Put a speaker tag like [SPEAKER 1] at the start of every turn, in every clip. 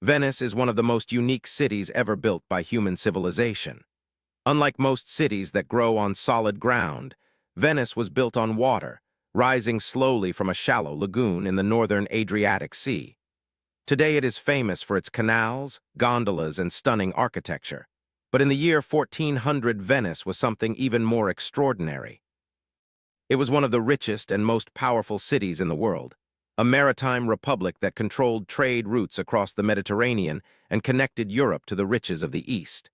[SPEAKER 1] Venice is one of the most unique cities ever built by human civilization. Unlike most cities that grow on solid ground, Venice was built on water, rising slowly from a shallow lagoon in the northern Adriatic Sea. Today it is famous for its canals, gondolas, and stunning architecture. But in the year 1400, Venice was something even more extraordinary. It was one of the richest and most powerful cities in the world, a maritime republic that controlled trade routes across the Mediterranean and connected Europe to the riches of the East.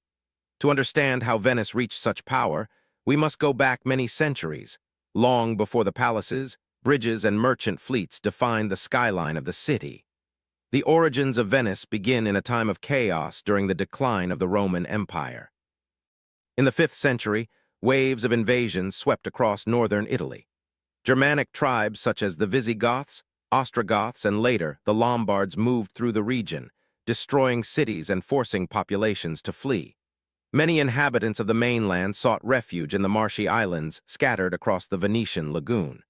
[SPEAKER 1] To understand how Venice reached such power, we must go back many centuries, long before the palaces, bridges, and merchant fleets defined the skyline of the city. The origins of Venice begin in a time of chaos during the decline of the Roman Empire. In the 5th century, waves of invasions swept across northern Italy. Germanic tribes such as the Visigoths, Ostrogoths, and later the Lombards moved through the region, destroying cities and forcing populations to flee. Many inhabitants of the mainland sought refuge in the marshy islands scattered across the Venetian lagoon.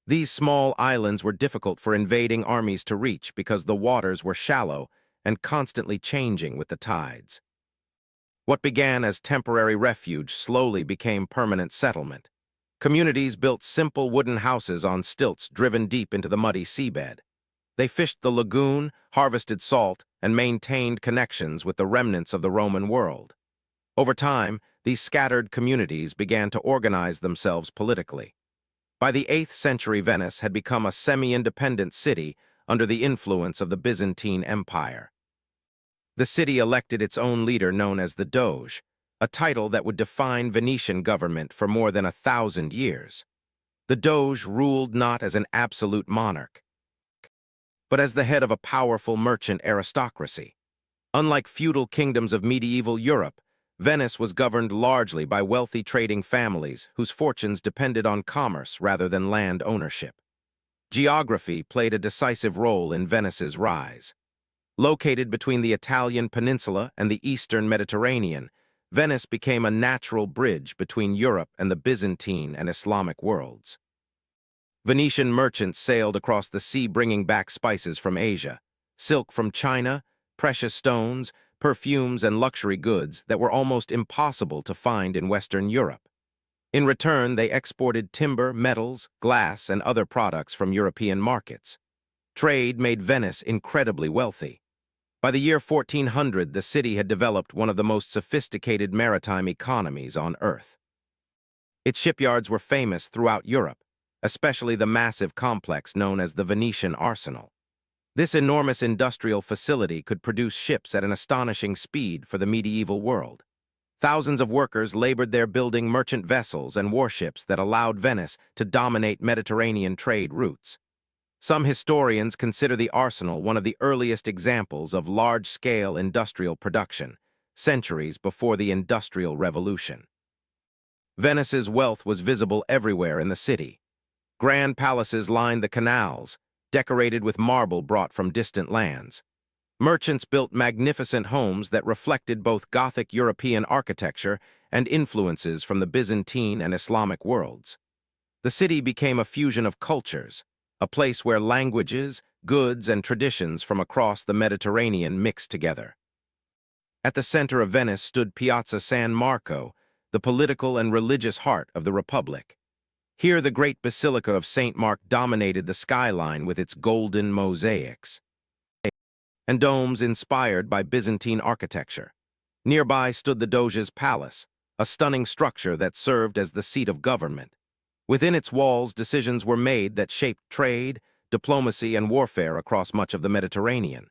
[SPEAKER 1] These small islands were difficult for invading armies to reach because the waters were shallow and constantly changing with the tides. What began as temporary refuge slowly became permanent settlement. Communities built simple wooden houses on stilts driven deep into the muddy seabed. They fished the lagoon, harvested salt, and maintained connections with the remnants of the Roman world. Over time, these scattered communities began to organize themselves politically. By the 8th century, Venice had become a semi-independent city under the influence of the Byzantine Empire. The city elected its own leader known as the Doge, a title that would define Venetian government for more than 1,000 years. The Doge ruled not as an absolute monarch, but as the head of a powerful merchant aristocracy. Unlike feudal kingdoms of medieval Europe, Venice was governed largely by wealthy trading families whose fortunes depended on commerce rather than land ownership. Geography played a decisive role in Venice's rise. Located between the Italian peninsula and the eastern Mediterranean, Venice became a natural bridge between Europe and the Byzantine and Islamic worlds. Venetian merchants sailed across the sea bringing back spices from Asia, silk from China, precious stones, perfumes, and luxury goods that were almost impossible to find in Western Europe. In return, they exported timber, metals, glass, and other products from European markets. Trade made Venice incredibly wealthy. By the year 1400, the city had developed one of the most sophisticated maritime economies on Earth. Its shipyards were famous throughout Europe, especially the massive complex known as the Venetian Arsenal. This enormous industrial facility could produce ships at an astonishing speed for the medieval world. Thousands of workers labored there building merchant vessels and warships that allowed Venice to dominate Mediterranean trade routes. Some historians consider the arsenal one of the earliest examples of large-scale industrial production, centuries before the Industrial Revolution. Venice's wealth was visible everywhere in the city. Grand palaces lined the canals, decorated with marble brought from distant lands. Merchants built magnificent homes that reflected both Gothic European architecture and influences from the Byzantine and Islamic worlds. The city became a fusion of cultures, a place where languages, goods, and traditions from across the Mediterranean mixed together. At the center of Venice stood Piazza San Marco, the political and religious heart of the Republic. Here, the great Basilica of St. Mark dominated the skyline with its golden mosaics and domes inspired by Byzantine architecture. Nearby stood the Doge's palace, a stunning structure that served as the seat of government. Within its walls, decisions were made that shaped trade, diplomacy, and warfare across much of the Mediterranean.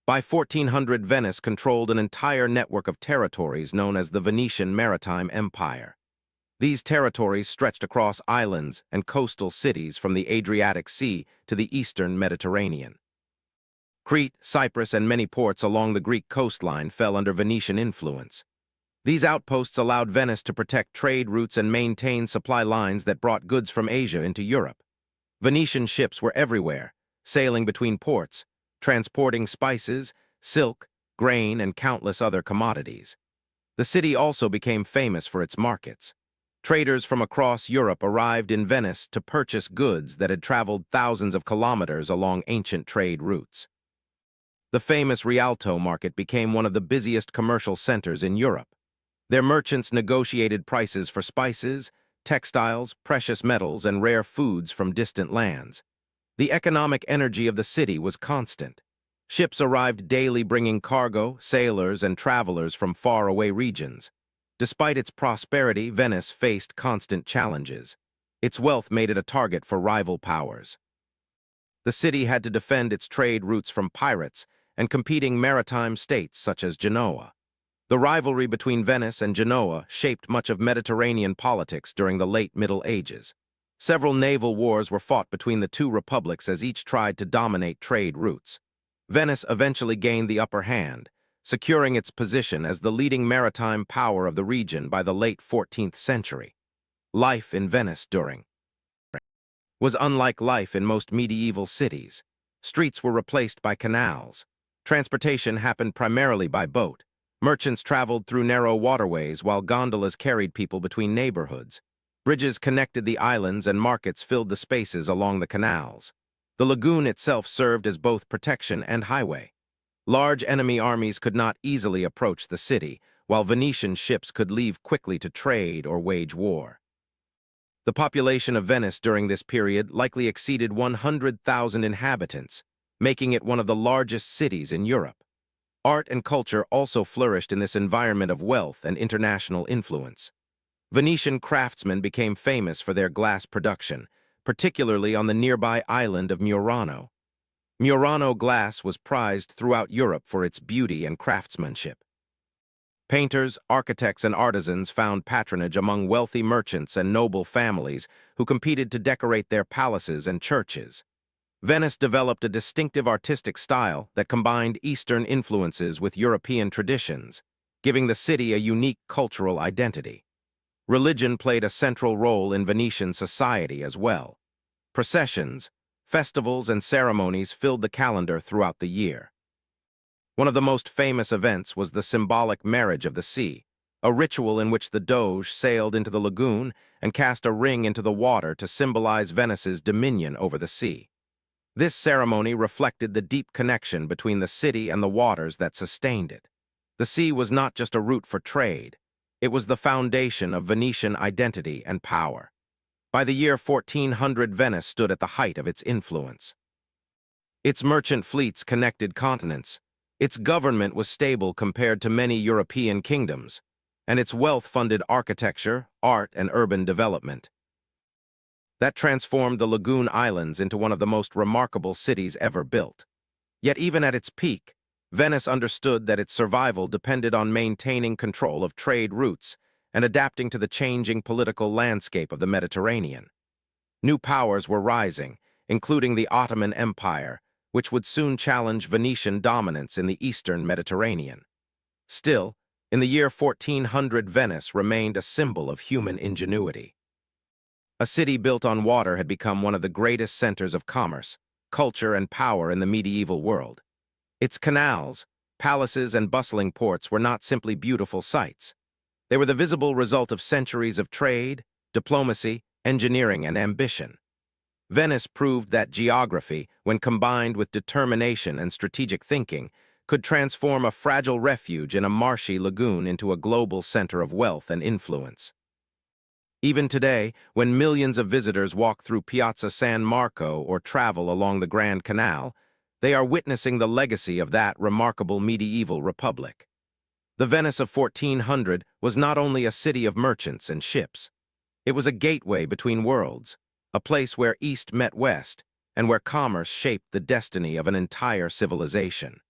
[SPEAKER 1] By 1400, Venice controlled an entire network of territories known as the Venetian Maritime Empire. These territories stretched across islands and coastal cities from the Adriatic Sea to the eastern Mediterranean. Crete, Cyprus, and many ports along the Greek coastline fell under Venetian influence. These outposts allowed Venice to protect trade routes and maintain supply lines that brought goods from Asia into Europe. Venetian ships were everywhere, sailing between ports, transporting spices, silk, grain, and countless other commodities. The city also became famous for its markets. Traders from across Europe arrived in Venice to purchase goods that had traveled thousands of kilometers along ancient trade routes. The famous Rialto market became one of the busiest commercial centers in Europe. Their merchants negotiated prices for spices, textiles, precious metals, and rare foods from distant lands. The economic energy of the city was constant. Ships arrived daily bringing cargo, sailors, and travelers from faraway regions. Despite its prosperity, Venice faced constant challenges. Its wealth made it a target for rival powers. The city had to defend its trade routes from pirates and competing maritime states such as Genoa. The rivalry between Venice and Genoa shaped much of Mediterranean politics during the late Middle Ages. Several naval wars were fought between the two republics as each tried to dominate trade routes. Venice eventually gained the upper hand, securing its position as the leading maritime power of the region by the late 14th century. Life in Venice during was unlike life in most medieval cities. Streets were replaced by canals. Transportation happened primarily by boat. Merchants traveled through narrow waterways while gondolas carried people between neighborhoods. Bridges connected the islands and markets filled the spaces along the canals. The lagoon itself served as both protection and highway. Large enemy armies could not easily approach the city, while Venetian ships could leave quickly to trade or wage war. The population of Venice during this period likely exceeded 100,000 inhabitants, making it one of the largest cities in Europe. Art and culture also flourished in this environment of wealth and international influence. Venetian craftsmen became famous for their glass production, particularly on the nearby island of Murano. Murano glass was prized throughout Europe for its beauty and craftsmanship. Painters, architects, and artisans found patronage among wealthy merchants and noble families who competed to decorate their palaces and churches. Venice developed a distinctive artistic style that combined Eastern influences with European traditions, giving the city a unique cultural identity. Religion played a central role in Venetian society as well. Processions, festivals, and ceremonies filled the calendar throughout the year. One of the most famous events was the symbolic marriage of the sea, a ritual in which the Doge sailed into the lagoon and cast a ring into the water to symbolize Venice's dominion over the sea. This ceremony reflected the deep connection between the city and the waters that sustained it. The sea was not just a route for trade, it was the foundation of Venetian identity and power. By the year 1400, Venice stood at the height of its influence. Its merchant fleets connected continents, its government was stable compared to many European kingdoms, and its wealth funded architecture, art, and urban development. That transformed the Lagoon Islands into one of the most remarkable cities ever built. Yet even at its peak, Venice understood that its survival depended on maintaining control of trade routes and adapting to the changing political landscape of the Mediterranean. New powers were rising, including the Ottoman Empire, which would soon challenge Venetian dominance in the eastern Mediterranean. Still, in the year 1400, Venice remained a symbol of human ingenuity. A city built on water had become one of the greatest centers of commerce, culture, and power in the medieval world. Its canals, palaces, and bustling ports were not simply beautiful sights. They were the visible result of centuries of trade, diplomacy, engineering, and ambition. Venice proved that geography, when combined with determination and strategic thinking, could transform a fragile refuge in a marshy lagoon into a global center of wealth and influence. Even today, when millions of visitors walk through Piazza San Marco or travel along the Grand Canal, they are witnessing the legacy of that remarkable medieval republic. The Venice of 1400 was not only a city of merchants and ships. It was a gateway between worlds, a place where East met West, and where commerce shaped the destiny of an entire civilization.